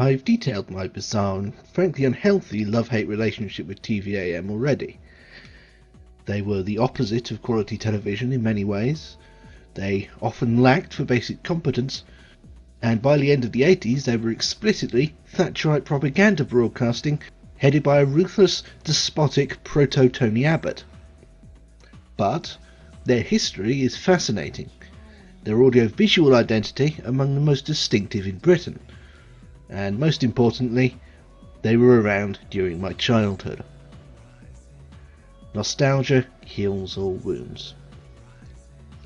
I've detailed my bizarre and frankly unhealthy love-hate relationship with TVAM already. They were the opposite of quality television in many ways. They often lacked for basic competence, and by the end of the 80s they were explicitly Thatcherite propaganda broadcasting headed by a ruthless, despotic proto-Tony Abbott. But their history is fascinating, their audio-visual identity among the most distinctive in Britain, and most importantly, they were around during my childhood. Nostalgia heals all wounds.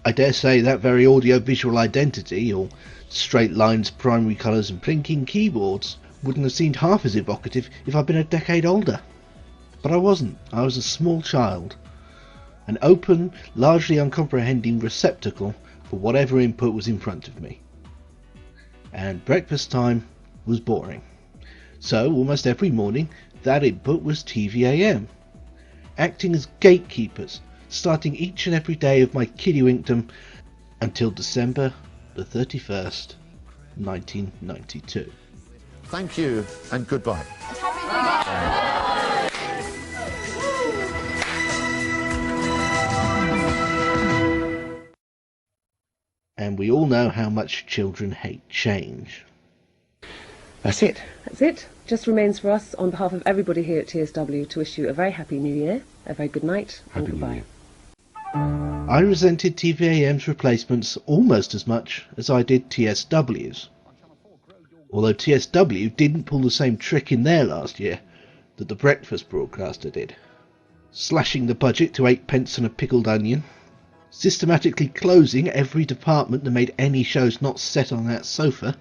I dare say that very audio-visual identity, or straight lines, primary colours and blinking keyboards, wouldn't have seemed half as evocative if I'd been a decade older. But I wasn't. I was a small child. An open, largely uncomprehending receptacle for whatever input was in front of me. And breakfast time was boring. So almost every morning that input was TVAM, acting as gatekeepers, starting each and every day of my kiddiewingdom until December the 31st, 1992. Thank you and goodbye. And we all know how much children hate change. That's it. That's it. Just remains for us, on behalf of everybody here at TSW, to wish you a very happy New Year, a very good night, and goodbye. I resented TVAM's replacements almost as much as I did TSW's. Although TSW didn't pull the same trick in their last year that the breakfast broadcaster did. Slashing the budget to 8 pence and a pickled onion, systematically closing every department that made any shows not set on that sofa,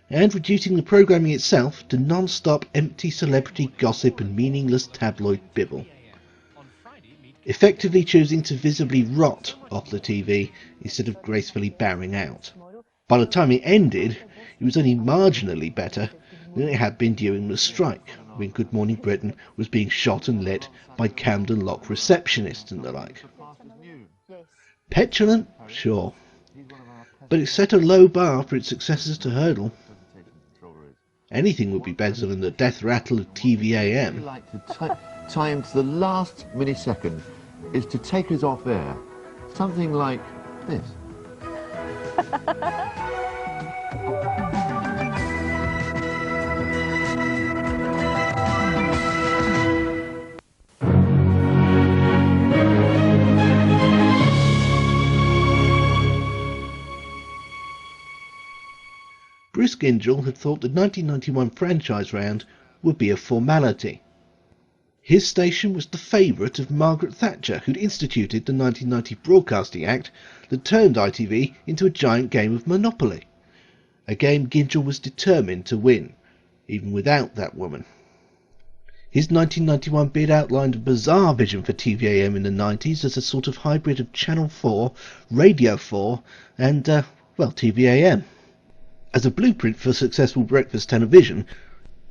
and reducing the programming itself to non-stop empty celebrity gossip and meaningless tabloid bibble. Effectively choosing to visibly rot off the TV instead of gracefully bowing out. By the time it ended, it was only marginally better than it had been during the strike, when Good Morning Britain was being shot and lit by Camden Lock receptionists and the like. Petulant? Sure. But it set a low bar for its successors to hurdle. Anything would be better than the death rattle of TVAM. Like to time to the last millisecond is to take us off air. Something like this. Bruce Gyngell had thought the 1991 franchise round would be a formality. His station was the favourite of Margaret Thatcher, who'd instituted the 1990 Broadcasting Act that turned ITV into a giant game of Monopoly. A game Gyngell was determined to win, even without that woman. His 1991 bid outlined a bizarre vision for TVAM in the 90s as a sort of hybrid of Channel 4, Radio 4 and, TVAM. As a blueprint for successful breakfast television,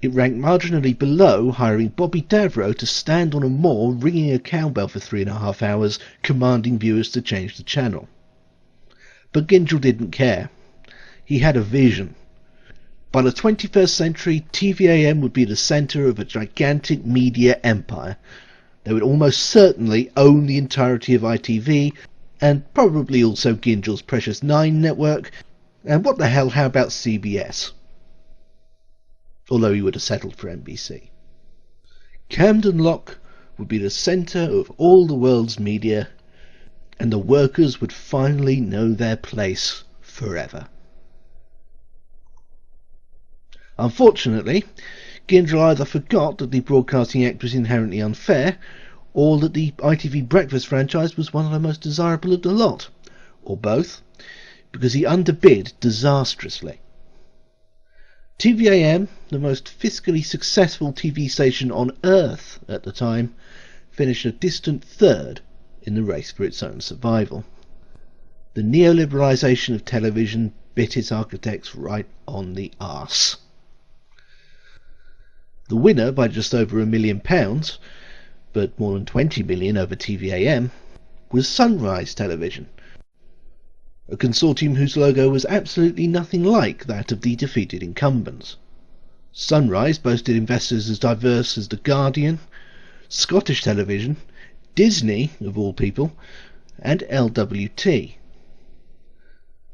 it ranked marginally below hiring Bobby Davro to stand on a moor ringing a cowbell for 3.5 hours, commanding viewers to change the channel. But Gyngell didn't care. He had a vision. By the 21st century, TVAM would be the centre of a gigantic media empire. They would almost certainly own the entirety of ITV, and probably also Gyngell's Precious 9 network, and what the hell, how about CBS? Although he would have settled for NBC. Camden Lock would be the centre of all the world's media, and the workers would finally know their place forever. Unfortunately, Gyngell either forgot that the Broadcasting Act was inherently unfair, or that the ITV breakfast franchise was one of the most desirable of the lot, or both, because he underbid disastrously. TVAM, the most fiscally successful TV station on earth at the time, finished a distant third in the race for its own survival. The neoliberalisation of television bit its architects right on the arse. The winner by just over £1 million, but more than 20 million over TVAM, was Sunrise Television, a consortium whose logo was absolutely nothing like that of the defeated incumbents. Sunrise boasted investors as diverse as The Guardian, Scottish Television, Disney, of all people, and LWT.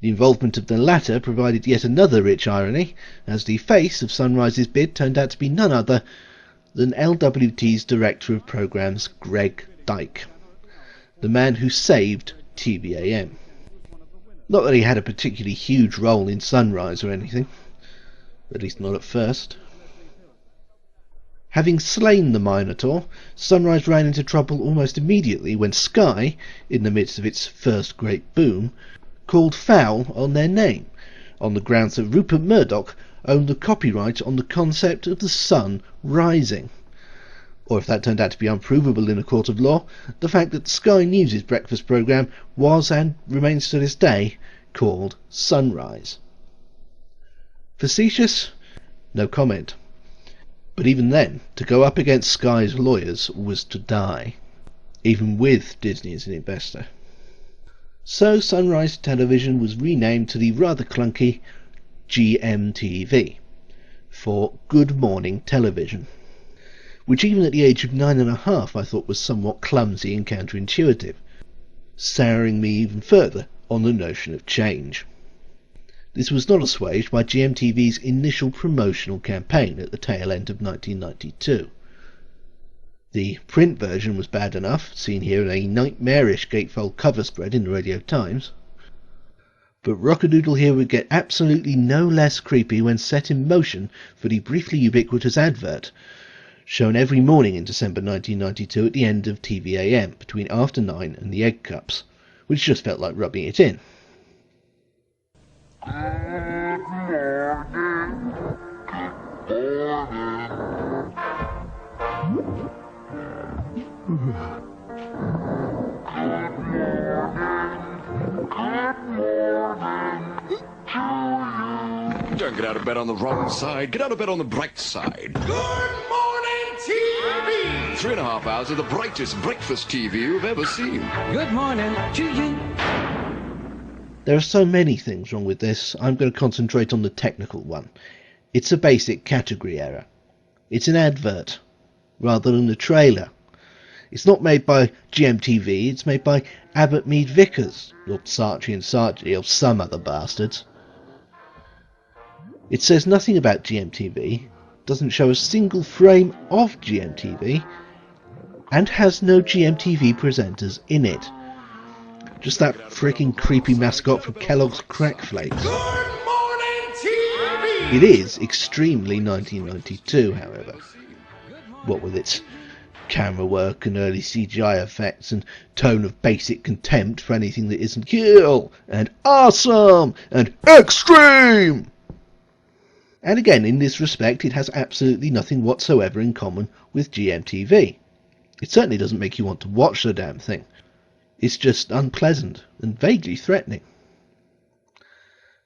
The involvement of the latter provided yet another rich irony, as the face of Sunrise's bid turned out to be none other than LWT's Director of Programmes, Greg Dyke, the man who saved TVAM. Not that he had a particularly huge role in Sunrise or anything, at least not at first. Having slain the Minotaur, Sunrise ran into trouble almost immediately when Sky, in the midst of its first great boom, called foul on their name, on the grounds that Rupert Murdoch owned the copyright on the concept of the sun rising. Or if that turned out to be unprovable in a court of law, the fact that Sky News' breakfast programme was and remains to this day called Sunrise. Facetious? No comment. But even then, to go up against Sky's lawyers was to die, even with Disney as an investor. So Sunrise Television was renamed to the rather clunky GMTV, for Good Morning Television, which even at the age of 9.5 I thought was somewhat clumsy and counterintuitive, souring me even further on the notion of change. This was not assuaged by GMTV's initial promotional campaign at the tail end of 1992. The print version was bad enough, seen here in a nightmarish gatefold cover spread in the Radio Times. But Rockadoodle here would get absolutely no less creepy when set in motion for the briefly ubiquitous advert, shown every morning in December 1992 at the end of TVAM, between after 9 and the egg cups, which just felt like rubbing it in. Don't get out of bed on the wrong side. Get out of bed on the bright side. Good morning, TV! 3.5 hours of the brightest breakfast TV you've ever seen. Good morning to you. There are so many things wrong with this, I'm going to concentrate on the technical one. It's a basic category error. It's an advert, rather than a trailer. It's not made by GMTV, it's made by Abbott Mead Vickers, or Saatchi and Saatchi, or some other bastards. It says nothing about GMTV, doesn't show a single frame of GMTV, and has no GMTV presenters in it. Just that freaking creepy mascot from Kellogg's Crack Flakes. Good morning, TV! It is extremely 1992, however. What with its camera work and early CGI effects and tone of basic contempt for anything that isn't cool and awesome and extreme. And again, in this respect, it has absolutely nothing whatsoever in common with GMTV. It certainly doesn't make you want to watch the damn thing. It's just unpleasant and vaguely threatening.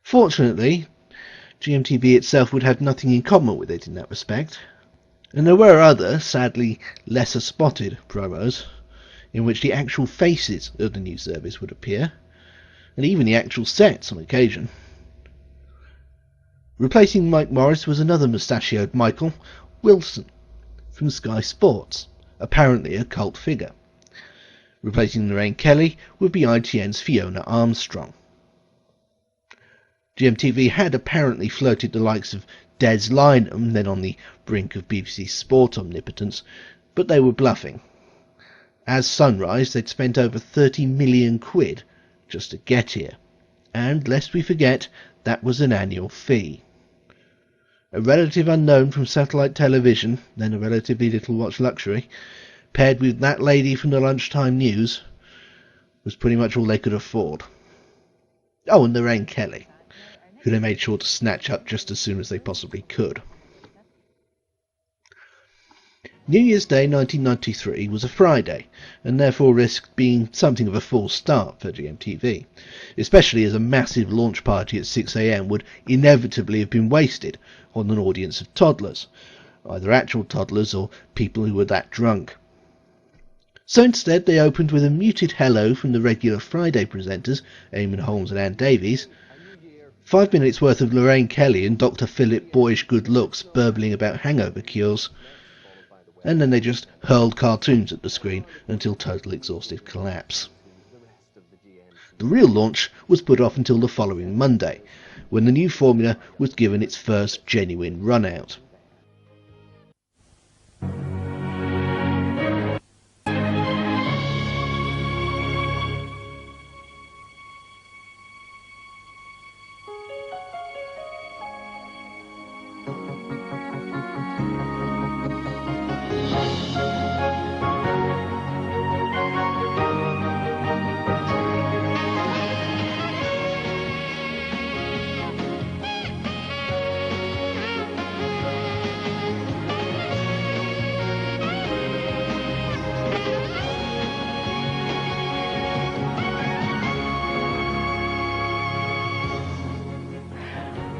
Fortunately, GMTV itself would have nothing in common with it in that respect. And there were other, sadly lesser spotted promos, in which the actual faces of the new service would appear, and even the actual sets on occasion. Replacing Mike Morris was another mustachioed Michael Wilson from Sky Sports, apparently a cult figure. Replacing Lorraine Kelly would be ITN's Fiona Armstrong. GMTV had apparently floated the likes of Des Lynam, then on the brink of BBC Sport omnipotence, but they were bluffing. As Sunrise, they'd spent over 30 million quid just to get here, and lest we forget, that was an annual fee. A relative unknown from satellite television, then a relatively little watch luxury, paired with that lady from the lunchtime news, was pretty much all they could afford. Oh, and Lorraine Kelly, who they made sure to snatch up just as soon as they possibly could. New Year's Day 1993 was a Friday, and therefore risked being something of a false start for GMTV, especially as a massive launch party at 6 AM would inevitably have been wasted on an audience of toddlers, either actual toddlers or people who were that drunk. So instead they opened with a muted hello from the regular Friday presenters, Eamon Holmes and Ann Davies, 5 minutes worth of Lorraine Kelly and Dr. Philip boyish good looks burbling about hangover cures, and then they just hurled cartoons at the screen until total exhaustive collapse. The real launch was put off until the following Monday, when the new formula was given its first genuine run out.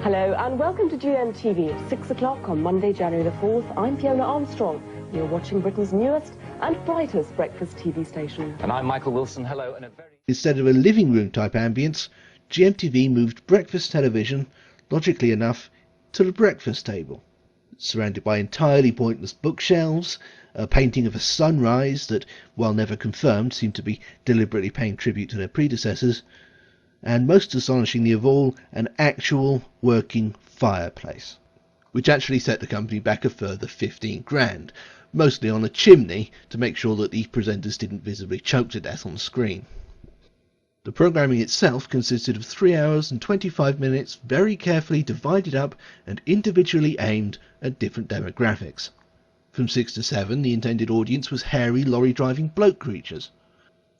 Hello and welcome to GMTV at 6 o'clock on Monday, January the 4th. I'm Fiona Armstrong. You're watching Britain's newest and brightest breakfast TV station. And I'm Michael Wilson. Hello, and a very... Instead of a living room type ambience, GMTV moved breakfast television, logically enough, to the breakfast table. Surrounded by entirely pointless bookshelves, a painting of a sunrise that, while never confirmed, seemed to be deliberately paying tribute to their predecessors, and most astonishingly of all, an actual working fireplace, which actually set the company back a further 15 grand, mostly on a chimney to make sure that the presenters didn't visibly choke to death on screen. The programming itself consisted of 3 hours and 25 minutes, very carefully divided up and individually aimed at different demographics. From 6 to 7, the intended audience was hairy lorry-driving bloke creatures.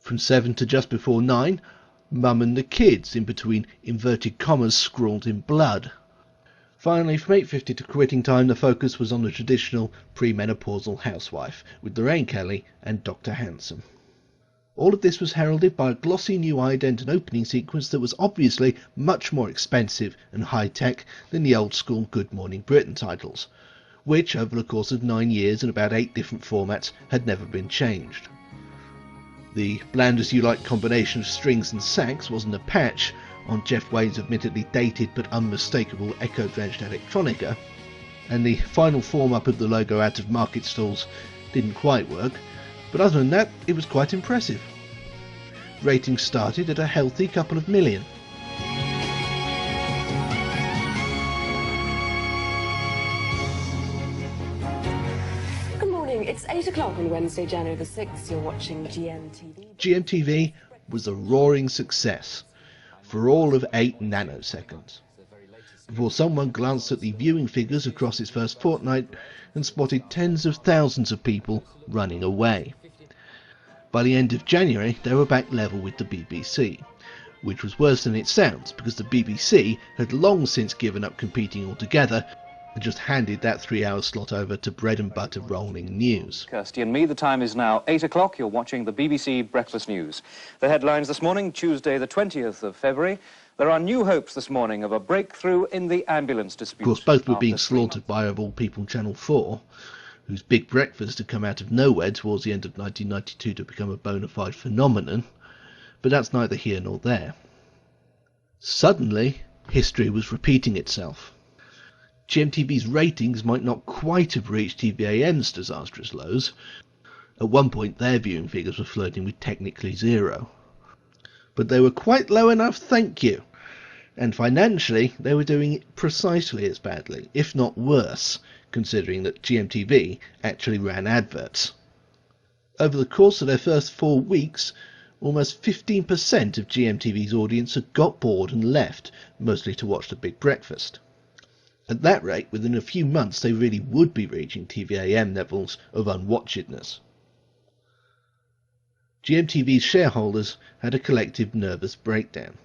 From 7 to just before 9, Mum and the kids, in between inverted commas scrawled in blood. Finally, from 8:50 to quitting time, the focus was on the traditional premenopausal housewife, with Lorraine Kelly and Dr. Handsome. All of this was heralded by a glossy new ident and opening sequence that was obviously much more expensive and high-tech than the old-school Good Morning Britain titles, which, over the course of 9 years and about 8 different formats, had never been changed. The bland-as-you-like combination of strings and sax wasn't a patch on Jeff Wayne's admittedly dated but unmistakable echo-drenched electronica, and the final form-up of the logo out of market stalls didn't quite work, but other than that, it was quite impressive. Ratings started at a healthy couple of million. It's 8 o'clock on Wednesday, January the 6th. You're watching GMTV. GMTV was a roaring success for all of 8 nanoseconds, before someone glanced at the viewing figures across its first fortnight and spotted tens of thousands of people running away. By the end of January, they were back level with the BBC, which was worse than it sounds, because the BBC had long since given up competing altogether and just handed that 3-hour slot over to bread and butter rolling news. Kirsty and me, the time is now 8 o'clock. You're watching the BBC Breakfast News. The headlines this morning, Tuesday the 20th of February. There are new hopes this morning of a breakthrough in the ambulance dispute. Of course, both were being slaughtered by, of all people, Channel 4, whose Big Breakfast had come out of nowhere towards the end of 1992 to become a bona fide phenomenon, but that's neither here nor there. Suddenly, history was repeating itself. GMTV's ratings might not quite have reached TVAM's disastrous lows. At one point their viewing figures were flirting with technically zero. But they were quite low enough, thank you. And financially, they were doing it precisely as badly, if not worse, considering that GMTV actually ran adverts. Over the course of their first 4 weeks, almost 15% of GMTV's audience had got bored and left, mostly to watch the Big Breakfast. At that rate, within a few months they really would be reaching TVAM levels of unwatchedness. GMTV's shareholders had a collective nervous breakdown.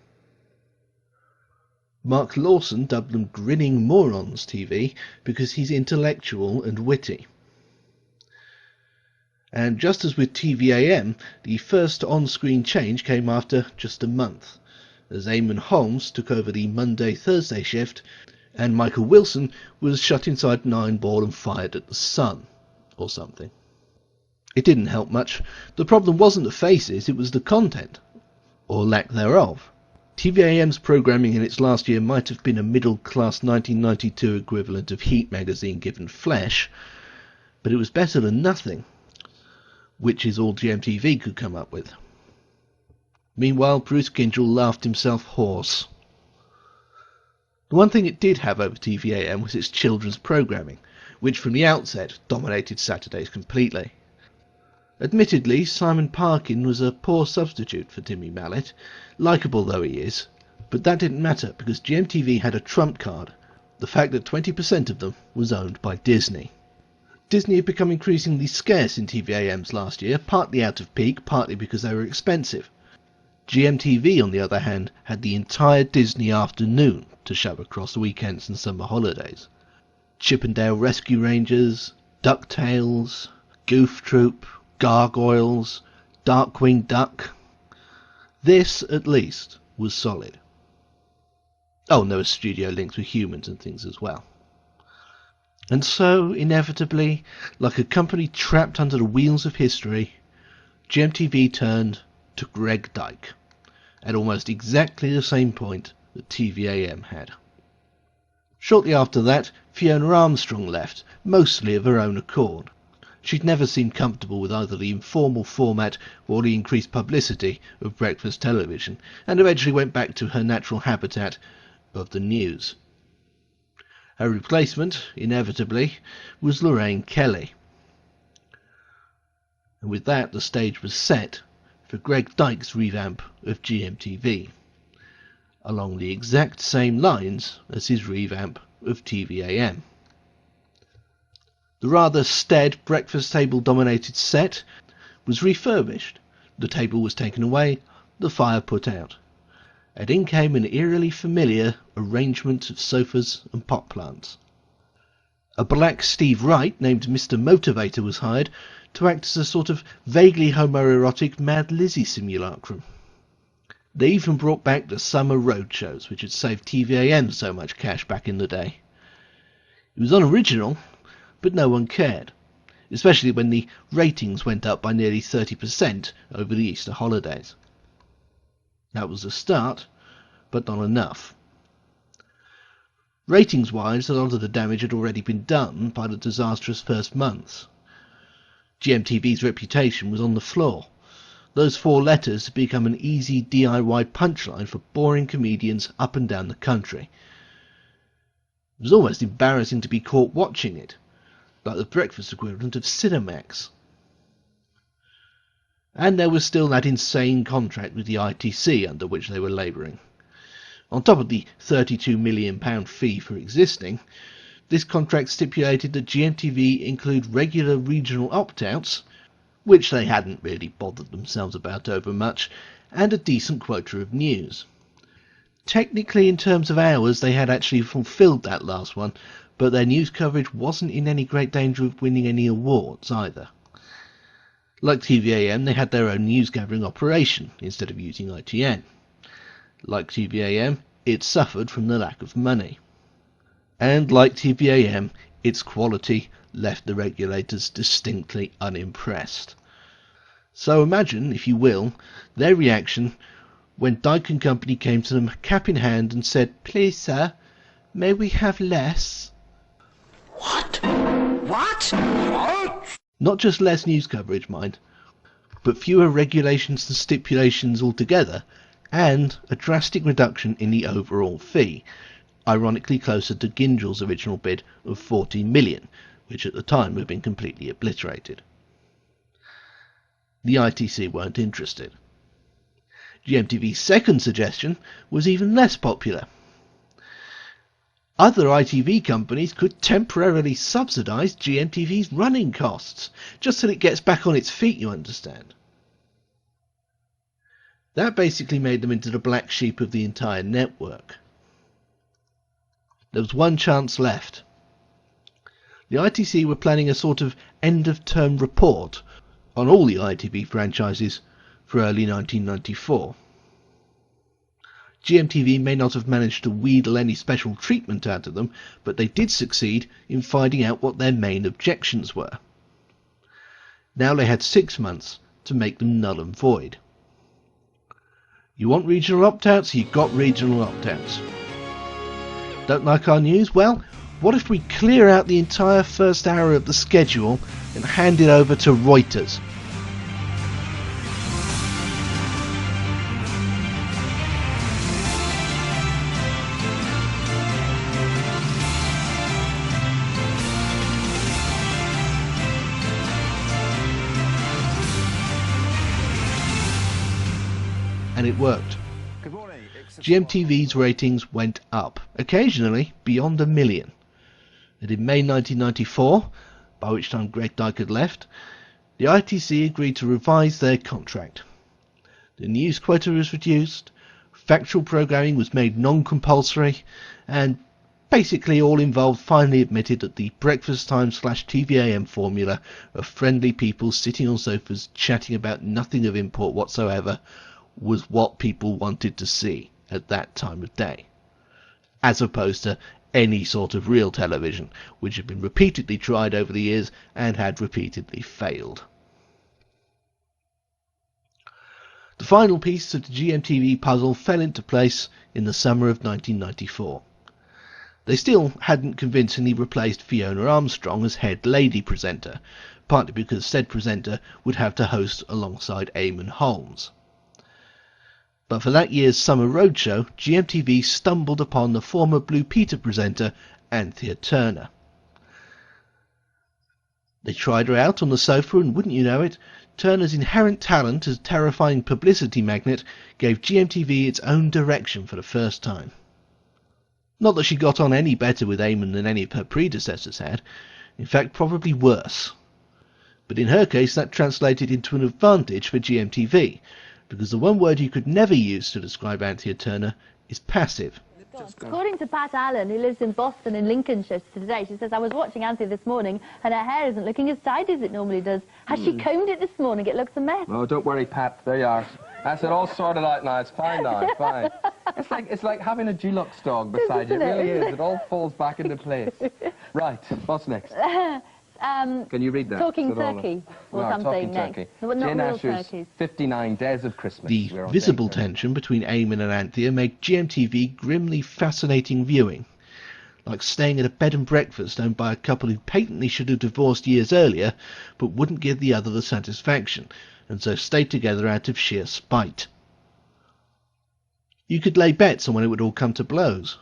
Mark Lawson dubbed them Grinning Morons TV because he's intellectual and witty. And just as with TVAM, the first on-screen change came after just a month, as Eamon Holmes took over the Monday-Thursday shift, and Michael Wilson was shut inside 9 ball and fired at the sun, or something. It didn't help much. The problem wasn't the faces, it was the content, or lack thereof. TVAM's programming in its last year might have been a middle-class 1992 equivalent of Heat magazine given flesh, but it was better than nothing, which is all GMTV could come up with. Meanwhile, Bruce Gyngell laughed himself hoarse. The one thing it did have over TVAM was its children's programming, which from the outset dominated Saturdays completely. Admittedly, Simon Parkin was a poor substitute for Timmy Mallett, likeable though he is, but that didn't matter because GMTV had a trump card, the fact that 20% of them was owned by Disney. Disney had become increasingly scarce in TVAMs last year, partly out of peak, partly because they were expensive. GMTV, on the other hand, had the entire Disney afternoon to shove across weekends and summer holidays. Chippendale Rescue Rangers, DuckTales, Goof Troop, Gargoyles, Darkwing Duck. This, at least, was solid. Oh, and there were studio links with humans and things as well. And so, inevitably, like a company trapped under the wheels of history, GMTV turned to Greg Dyke, at almost exactly the same point that TVAM had. Shortly after that, Fiona Armstrong left, mostly of her own accord. She'd never seemed comfortable with either the informal format or the increased publicity of breakfast television, and eventually went back to her natural habitat of the news. Her replacement, inevitably, was Lorraine Kelly. And with that, the stage was set for Greg Dyke's revamp of GMTV, along the exact same lines as his revamp of TVAM. The rather staid breakfast table-dominated set was refurbished, the table was taken away, the fire put out, and in came an eerily familiar arrangement of sofas and pot plants. A black Steve Wright named Mr. Motivator was hired to act as a sort of vaguely homoerotic Mad Lizzie simulacrum. They even brought back the summer road shows, which had saved TVAM so much cash back in the day. It was unoriginal, but no one cared, especially when the ratings went up by nearly 30% over the Easter holidays. That was a start, but not enough. Ratings-wise, a lot of the damage had already been done by the disastrous first months. GMTV's reputation was on the floor. Those 4 letters had become an easy DIY punchline for boring comedians up and down the country. It was almost embarrassing to be caught watching it, like the breakfast equivalent of Cinemax. And there was still that insane contract with the ITC under which they were labouring. On top of the £32 million fee for existing, this contract stipulated that GMTV include regular regional opt-outs, which they hadn't really bothered themselves about over much, and a decent quota of news. Technically, in terms of hours, they had actually fulfilled that last one, but their news coverage wasn't in any great danger of winning any awards either. Like TVAM, they had their own news-gathering operation instead of using ITN. Like TVAM, it suffered from the lack of money. And like TVAM, its quality left the regulators distinctly unimpressed. So imagine, if you will, their reaction when Dyke & Company came to them cap in hand and said, "Please, sir, may we have less?" What? What? Not just less news coverage, mind, but fewer regulations and stipulations altogether, and a drastic reduction in the overall fee, ironically closer to Gyngell's original bid of $40 million, which at the time had been completely obliterated. The ITC weren't interested. GMTV's second suggestion was even less popular. Other ITV companies could temporarily subsidise GMTV's running costs, just till it gets back on its feet, you understand. That basically made them into the black sheep of the entire network. There was one chance left. The ITC were planning a sort of end-of-term report on all the ITV franchises for early 1994. GMTV may not have managed to wheedle any special treatment out of them, but they did succeed in finding out what their main objections were. Now they had 6 months to make them null and void. You want regional opt-outs? You got regional opt-outs. Don't like our news? Well, what if we clear out the entire first hour of the schedule and hand it over to Reuters? And it worked. GMTV's ratings went up, occasionally beyond 1 million. And in May 1994, by which time Greg Dyke had left, the ITC agreed to revise their contract. The news quota was reduced, factual programming was made non-compulsory, and basically all involved finally admitted that the breakfast time/TVAM formula of friendly people sitting on sofas chatting about nothing of import whatsoever was what people wanted to see at that time of day, as opposed to any sort of real television, which had been repeatedly tried over the years and had repeatedly failed. The final piece of the GMTV puzzle fell into place in the summer of 1994. They still hadn't convincingly replaced Fiona Armstrong as head lady presenter, partly because said presenter would have to host alongside Eamon Holmes. But for that year's summer roadshow, GMTV stumbled upon the former Blue Peter presenter, Anthea Turner. They tried her out on the sofa, and wouldn't you know it, Turner's inherent talent as a terrifying publicity magnet gave GMTV its own direction for the first time. Not that she got on any better with Eamon than any of her predecessors had, in fact probably worse. But in her case that translated into an advantage for GMTV, because the one word you could never use to describe Anthea Turner is passive. According to Pat Allen, who lives in Boston in Lincolnshire today, she says, I was watching Anthea this morning and her hair isn't looking as tidy as it normally does. Has she combed it this morning? It looks a mess. Oh, don't worry, Pat. There you are. That's it, all sorted out now. It's fine now. It's fine. It's like having a Dulux dog beside you. It really is. It all falls back into place. Right. What's next? Can you read that? Talking turkey or something Talking next. Turkey. No, not Jane real Asher's turkeys. 59 Days of Christmas. The We're on visible day 30. tension between Eamon and Anthea made GMTV grimly fascinating viewing, like staying at a bed and breakfast owned by a couple who patently should have divorced years earlier, but wouldn't give the other the satisfaction, and so stayed together out of sheer spite. You could lay bets on when it would all come to blows.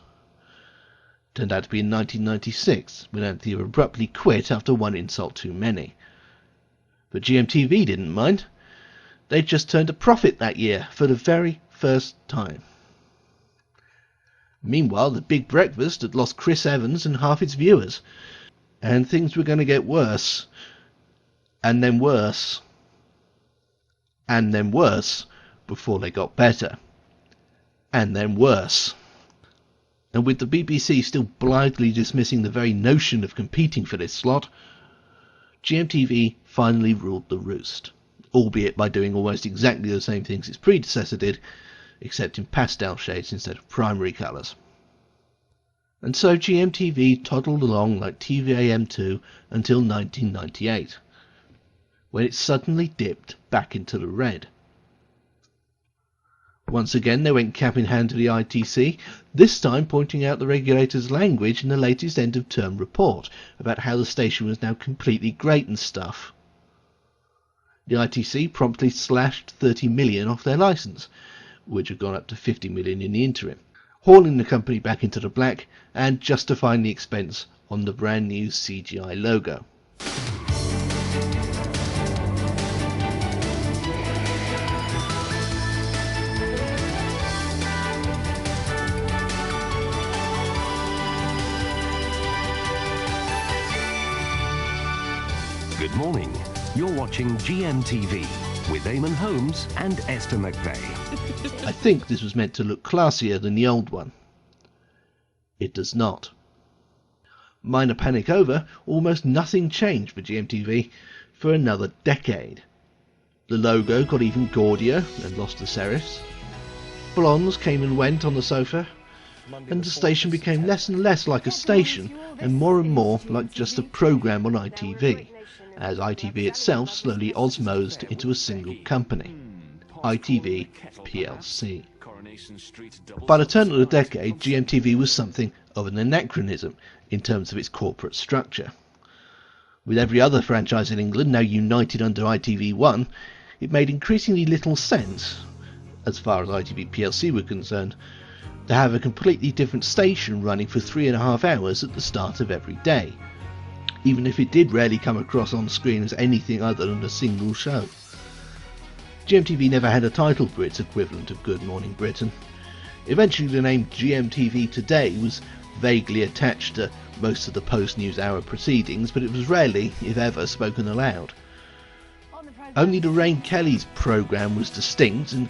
Turned out to be in 1996, when Anthea abruptly quit after one insult too many. But GMTV didn't mind. They'd just turned a profit that year for the very first time. Meanwhile, the Big Breakfast had lost Chris Evans and half its viewers, and things were going to get worse, and then worse, and then worse, before they got better, and then worse. And with the BBC still blithely dismissing the very notion of competing for this slot, GMTV finally ruled the roost, albeit by doing almost exactly the same things its predecessor did, except in pastel shades instead of primary colours. And so GMTV toddled along like TVAM2 until 1998, when it suddenly dipped back into the red. Once again they went cap in hand to the ITC, this time pointing out the regulator's language in the latest end-of-term report about how the station was now completely great and stuff. The ITC promptly slashed 30 million off their licence, which had gone up to 50 million in the interim, hauling the company back into the black and justifying the expense on the brand new CGI logo. Good morning. You're watching GMTV with Eamon Holmes and Esther McVeigh. I think this was meant to look classier than the old one. It does not. Minor panic over, almost nothing changed for GMTV for another decade. The logo got even gaudier and lost the serifs. Blondes came and went on the sofa, and the station became less and less like a station and more like just a programme on ITV, as ITV itself slowly osmosed into a single company. ITV plc. By the turn of the decade, GMTV was something of an anachronism in terms of its corporate structure. With every other franchise in England now united under ITV1, it made increasingly little sense, as far as ITV plc were concerned, to have a completely different station running for 3.5 hours at the start of every day, even if it did rarely come across on screen as anything other than a single show. GMTV never had a title for its equivalent of Good Morning Britain. Eventually the name GMTV Today was vaguely attached to most of the post-news hour proceedings, but it was rarely, if ever, spoken aloud. Only Lorraine Kelly's programme was distinct, and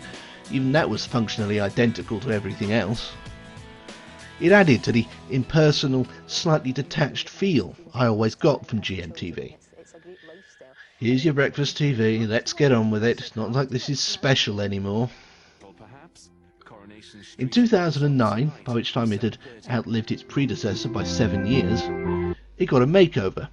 even that was functionally identical to everything else. It added to the impersonal, slightly detached feel I always got from GMTV. Here's your breakfast TV, let's get on with it, it's not like this is special anymore. In 2009, by which time it had outlived its predecessor by 7 years, it got a makeover.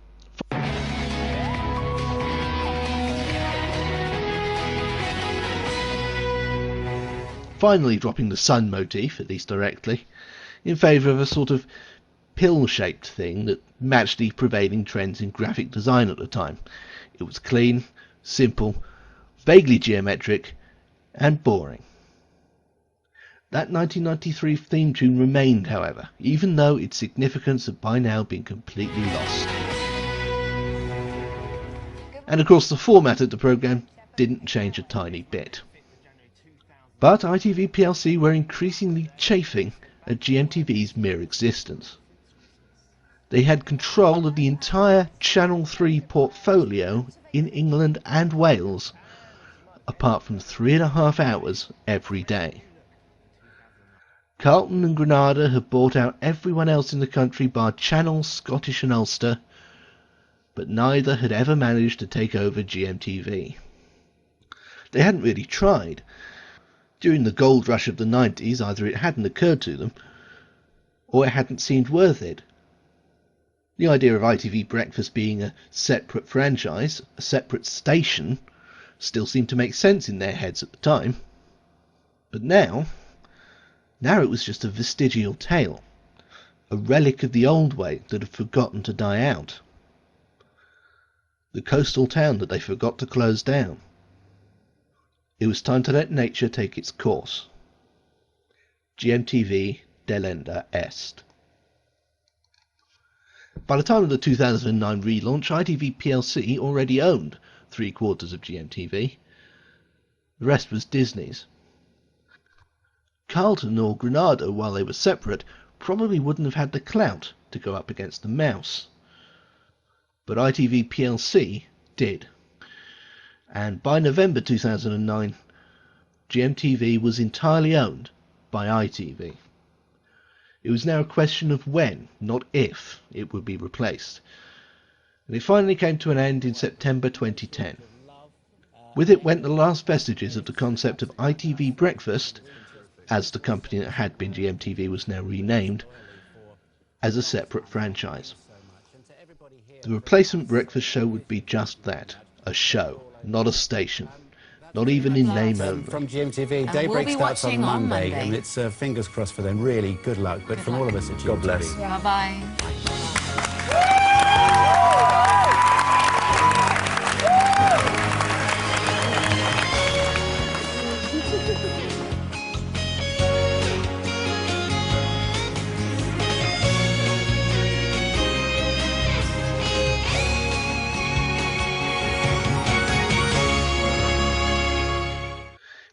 Finally dropping the sun motif, at least directly, in favour of a sort of pill-shaped thing that matched the prevailing trends in graphic design at the time. It was clean, simple, vaguely geometric, and boring. That 1993 theme tune remained, however, even though its significance had by now been completely lost. And of course the format of the programme didn't change a tiny bit. But ITV plc were increasingly chafing at GMTV's mere existence. They had control of the entire Channel 3 portfolio in England and Wales, apart from 3.5 hours every day. Carlton and Granada had bought out everyone else in the country bar Channel, Scottish and Ulster, but neither had ever managed to take over GMTV. They hadn't really tried. During the gold rush of the 90s, either it hadn't occurred to them, or it hadn't seemed worth it. The idea of ITV Breakfast being a separate franchise, a separate station, still seemed to make sense in their heads at the time. But now it was just a vestigial tale, a relic of the old way that had forgotten to die out. The coastal town that they forgot to close down. It was time to let nature take its course. GMTV delenda est. By the time of the 2009 relaunch, ITV plc already owned 3/4 of GMTV. The rest was Disney's. Carlton or Granada, while they were separate, probably wouldn't have had the clout to go up against the mouse. But ITV plc did. And by November 2009, GMTV was entirely owned by ITV. It was now a question of when, not if, it would be replaced. And it finally came to an end in September 2010. With it went the last vestiges of the concept of ITV Breakfast, as the company that had been GMTV was now renamed, as a separate franchise. The replacement breakfast show would be just that, a show, not a station. Not even in name only. From GMTV, Daybreak starts on Monday, and it's fingers crossed for them. Really, good luck. But from all of us at GMTV. God bless. Bye-bye.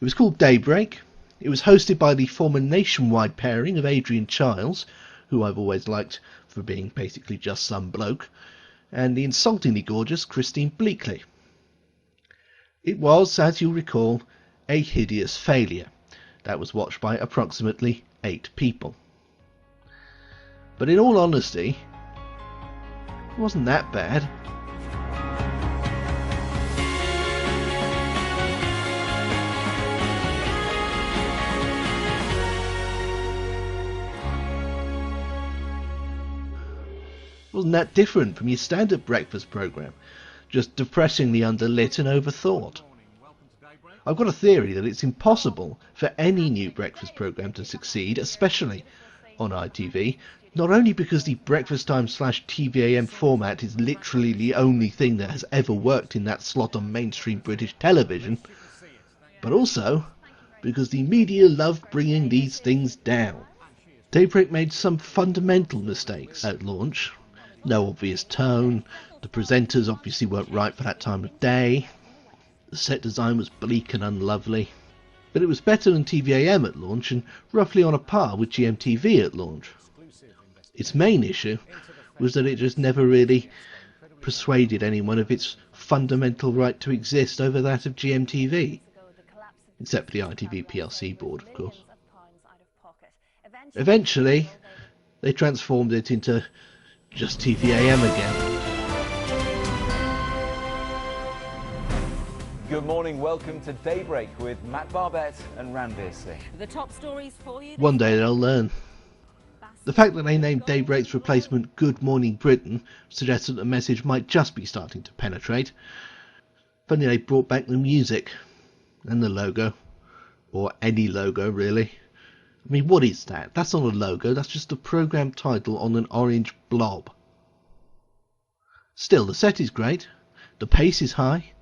It was called Daybreak. It was hosted by the former nationwide pairing of Adrian Chiles, who I've always liked for being basically just some bloke, and the insultingly gorgeous Christine Bleakley. It was, as you'll recall, a hideous failure that was watched by approximately 8 people. But in all honesty, it wasn't that bad. Wasn't that different from your standard breakfast programme, just depressingly underlit and overthought. I've got a theory that it's impossible for any new breakfast programme to succeed, especially on ITV, not only because the breakfast time / TVAM format is literally the only thing that has ever worked in that slot on mainstream British television, but also because the media loved bringing these things down. Daybreak made some fundamental mistakes at launch. No obvious tone, the presenters obviously weren't right for that time of day, the set design was bleak and unlovely, but it was better than TVAM at launch and roughly on a par with GMTV at launch. Its main issue was that it just never really persuaded anyone of its fundamental right to exist over that of GMTV, except for the ITV PLC board, of course. Eventually, they transformed it into just TVAM again. Good morning, welcome to Daybreak with Matt Barbette and Ranveer Singh. The top stories for you. One day they'll learn. The fact that they named Daybreak's replacement Good Morning Britain suggests that the message might just be starting to penetrate. If only they brought back the music and the logo, or any logo really. I mean, what is that? That's not a logo, that's just a programme title on an orange blob. Still, the set is great, the pace is high,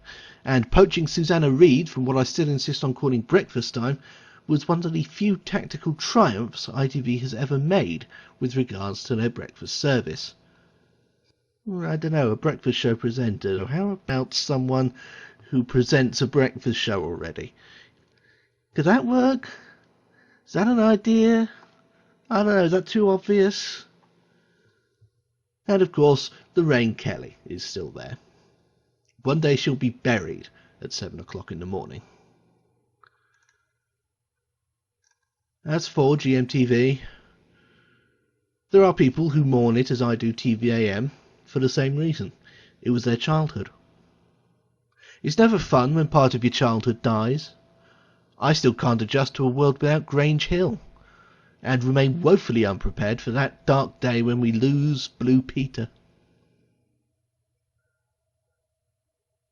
and poaching Susanna Reid from what I still insist on calling Breakfast Time was one of the few tactical triumphs ITV has ever made with regards to their breakfast service. I don't know, a breakfast show presenter, or how about someone who presents a breakfast show already? Could that work? Is that an idea? I don't know, is that too obvious? And of course, Lorraine Kelly is still there. One day she'll be buried at 7 o'clock in the morning. As for GMTV, there are people who mourn it as I do TVAM for the same reason. It was their childhood. It's never fun when part of your childhood dies. I still can't adjust to a world without Grange Hill, and remain woefully unprepared for that dark day when we lose Blue Peter.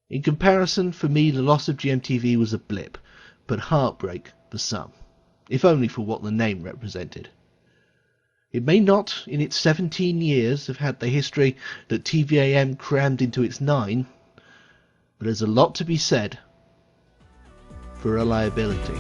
In comparison, for me, the loss of GMTV was a blip, but heartbreak for some, if only for what the name represented. It may not, in its 17 years, have had the history that TVAM crammed into its 9, but there's a lot to be said for reliability.